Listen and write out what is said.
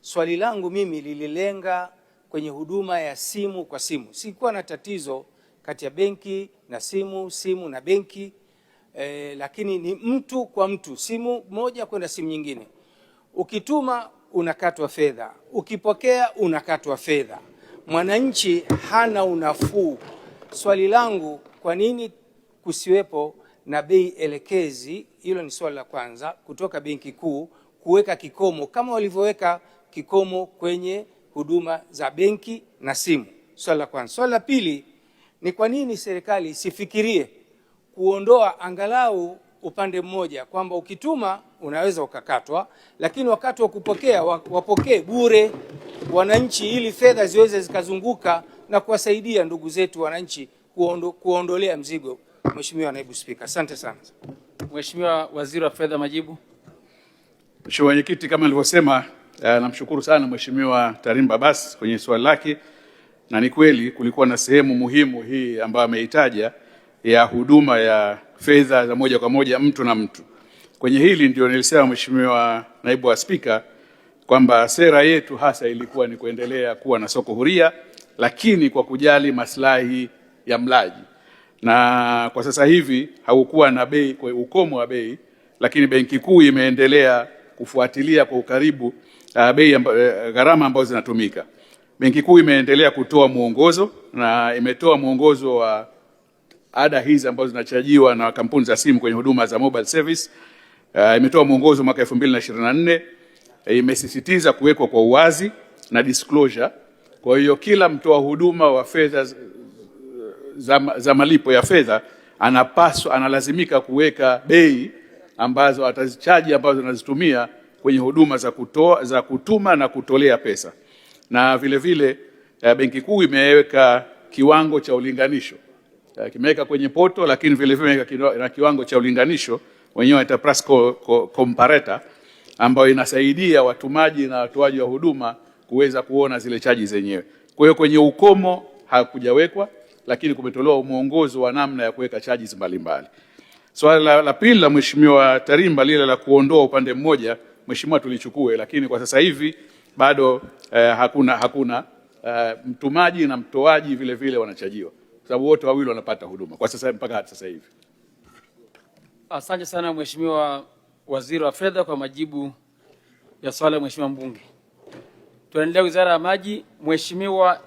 Swali langu mimi lililenga kwenye huduma ya simu kwa simu. Sikuwa na tatizo kati ya benki na simu, simu na benki, lakini ni mtu kwa mtu, simu moja kwenda simu nyingine. Ukituma unakatwa fedha, ukipokea unakatwa fedha. Mwananchi hana unafuu. Swali langu, kwa nini kusiwepo na bei elekezi? Hilo ni swali la kwanza, kutoka Benki Kuu kuweka kikomo kama walivyoweka kikomo kwenye huduma za benki na simu. Swali la kwanza. Swali la pili ni kwa nini serikali isifikirie kuondoa angalau upande mmoja, kwamba ukituma unaweza ukakatwa, lakini wakati wa kupokea wapokee bure wananchi, ili fedha ziweze zikazunguka na kuwasaidia ndugu zetu wananchi kuondolea mzigo. Mheshimiwa Naibu Spika, asante sana. Mheshimiwa Waziri wa Fedha, majibu. Mheshimiwa Mwenyekiti, kama nilivyosema, namshukuru sana Mheshimiwa Tarimba Abbas kwenye swali lake, na ni kweli kulikuwa na sehemu muhimu hii ambayo ameitaja ya huduma ya fedha za moja kwa moja mtu na mtu. Kwenye hili ndio nilisema, Mheshimiwa Naibu wa Spika, kwamba sera yetu hasa ilikuwa ni kuendelea kuwa na soko huria, lakini kwa kujali maslahi ya mlaji. Na kwa sasa hivi haukuwa na bei, kwa ukomo wa bei, lakini Benki Kuu imeendelea kufuatilia kwa ukaribu bei gharama ambazo zinatumika. Benki Kuu imeendelea kutoa mwongozo na imetoa mwongozo wa ada hizi ambazo zinachajiwa na kampuni za simu kwenye huduma za mobile service. Imetoa mwongozo mwaka 2024, imesisitiza kuwekwa kwa uwazi na disclosure. Kwa hiyo kila mtoa huduma wa fedha za malipo ya fedha analazimika kuweka bei ambazo atazichaji ambazo anazitumia kwenye huduma za kutuma na kutolea pesa. Na vile vile Benki Kuu imeweka kiwango cha ulinganisho. Kimeweka kwenye poto, lakini vile vile imeweka na kiwango cha ulinganisho wenyewe ita price comparator, ambayo inasaidia watumaji na watoaji wa huduma kuweza kuona zile chaji zenyewe. Kwa hiyo kwenye ukomo hakujawekwa, lakini kumetolewa mwongozo wa namna ya kuweka charges mbalimbali. Swali la pili la Mheshimiwa Tarimba, lile la kuondoa upande mmoja, Mheshimiwa, tulichukue, lakini kwa sasa hivi bado hakuna mtumaji na mtoaji vile vile wanachajiwa, kwa sababu wote wawili wanapata huduma kwa sasa mpaka sasa hivi. Asante sana Mheshimiwa Waziri wa Fedha kwa majibu ya swali la Mheshimiwa mbunge. Tunaendelea Wizara ya Maji. Mheshimiwa